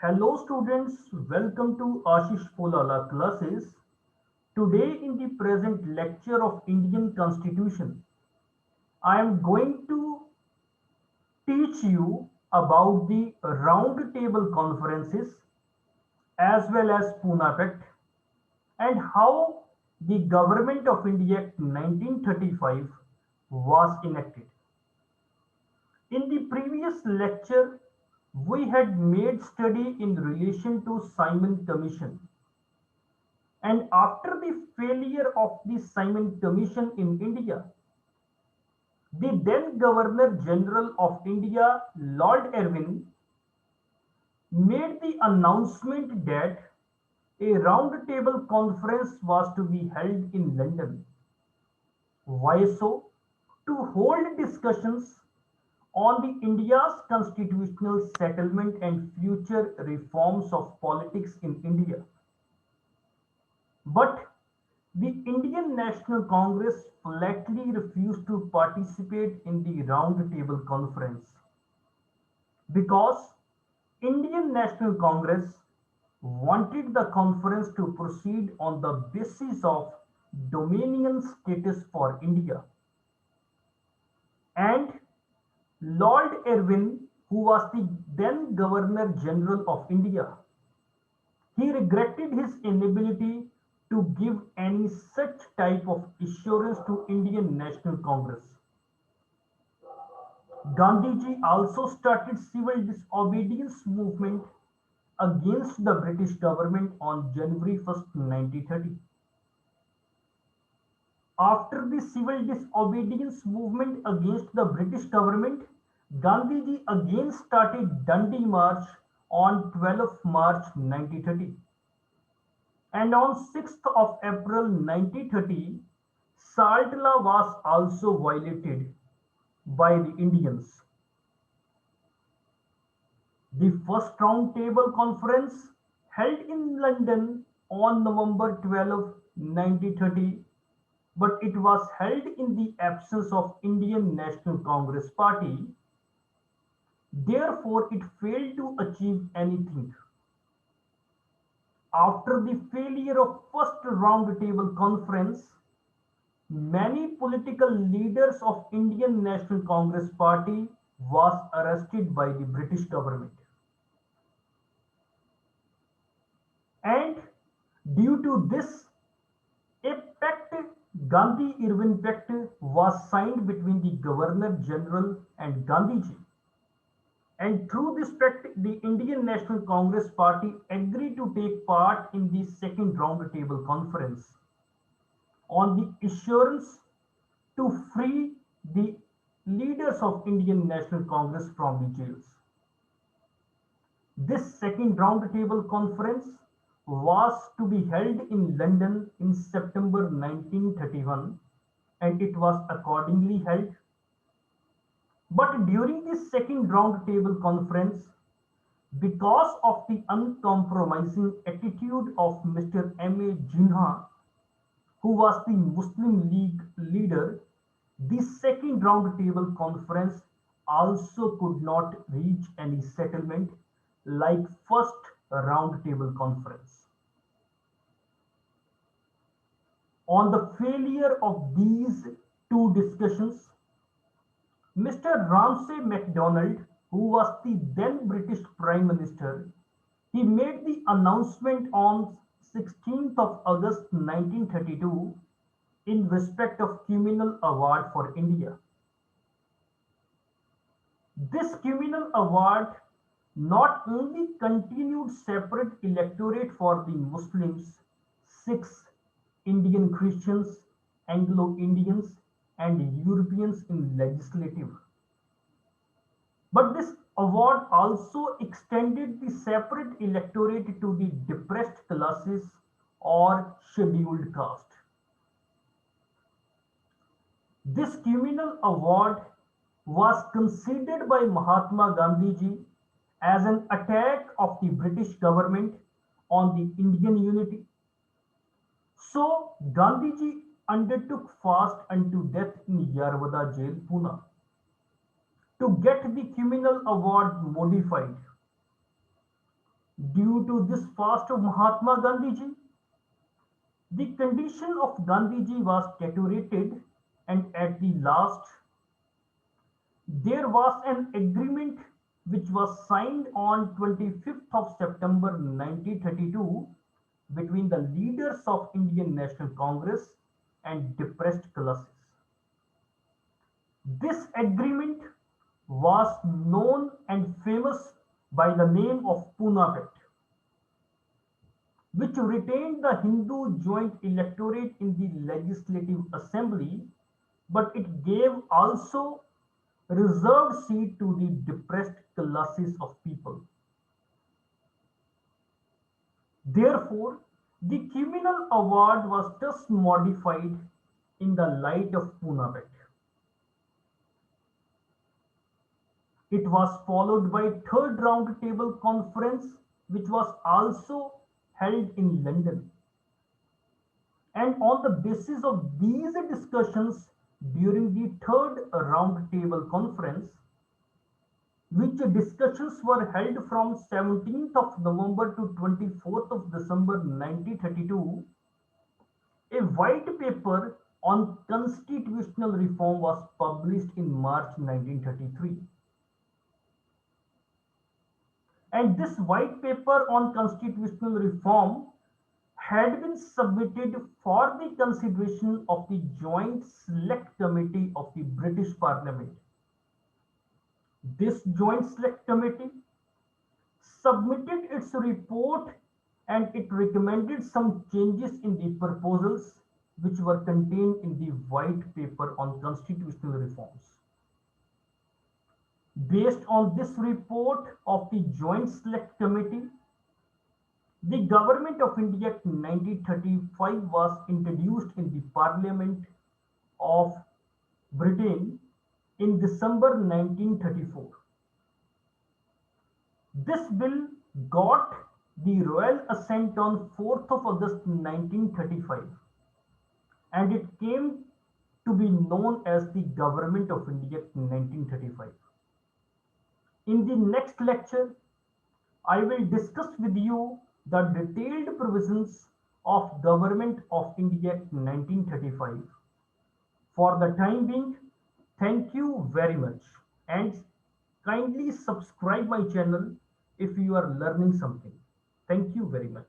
Hello students, welcome to Ashish Polala classes. Today in the present lecture of Indian Constitution, I am going to teach you about the round table conferences as well as Pune Pact and how the Government of India Act 1935 was enacted. In the previous lecture, we had made study in relation to Simon Commission. And after the failure of the Simon Commission in India, the then Governor General of India, Lord Irwin, made the announcement that a round table conference was to be held in London. Why so? To hold discussions on the India's constitutional settlement and future reforms of politics in India. But the Indian National Congress flatly refused to participate in the Round Table Conference because Indian National Congress wanted the conference to proceed on the basis of dominion status for India. And Lord Irwin, who was the then Governor General of India, he regretted his inability to give any such type of assurance to Indian National Congress. Gandhiji also started civil disobedience movement against the British government on January 1st, 1930. After the civil disobedience movement against the British government, Gandhiji again started Dandi March on 12th March 1930. And on 6th of April 1930, Salt law was also violated by the Indians. The first round table conference held in London on November 12, 1930, but it was held in the absence of Indian National Congress Party. Therefore, it failed to achieve anything. After the failure of first round table conference, many political leaders of Indian National Congress Party was arrested by the British government. And due to this, a pact, Gandhi-Irwin Pact, was signed between the Governor General and Gandhiji. And through this pact, the Indian National Congress Party agreed to take part in the second round table conference on the assurance to free the leaders of Indian National Congress from the jails. This second round table conference was to be held in London in September 1931 and it was accordingly held. But during this second round table conference, because of the uncompromising attitude of Mr. M.A. Jinnah, who was the Muslim League leader, the second round table conference also could not reach any settlement like first round table conference. On the failure of these two discussions, Mr. Ramsay MacDonald, who was the then British Prime Minister, he made the announcement on 16th of August 1932 in respect of Communal Award for India. This Communal Award not only continued separate electorate for the Muslims, Sikhs, Indian Christians, Anglo-Indians, and Europeans in legislative. But this award also extended the separate electorate to the depressed classes or scheduled caste. This communal award was considered by Mahatma Gandhiji as an attack of the British government on the Indian unity. So Gandhiji undertook fast unto death in Yarwada jail, Pune, to get the communal award modified. Due to this fast of Mahatma Gandhi ji, the condition of Gandhi ji was deteriorated, and at the last there was an agreement which was signed on 25th of September 1932 between the leaders of Indian National Congress and depressed classes. This agreement was known and famous by the name of Pune Pact, which retained the Hindu joint electorate in the Legislative Assembly, but it gave also reserved seat to the depressed classes of people. Therefore, the communal award was thus modified in the light of Pune Pact. It was followed by third round table conference, which was also held in London. And on the basis of these discussions during the third round table conference, which discussions were held from 17th of November to 24th of December 1932, a white paper on constitutional reform was published in March 1933. And this white paper on constitutional reform had been submitted for the consideration of the Joint Select Committee of the British Parliament. This Joint Select Committee submitted its report, and it recommended some changes in the proposals which were contained in the white paper on constitutional reforms. Based on this report of the Joint Select Committee, the Government of India Act 1935 was introduced in the Parliament of Britain in December 1934. This bill got the royal assent on 4th of August 1935, and it came to be known as the Government of India Act 1935. In the next lecture, I will discuss with you the detailed provisions of Government of India Act 1935. For the time being, thank you very much, and kindly subscribe my channel if you are learning something. Thank you very much.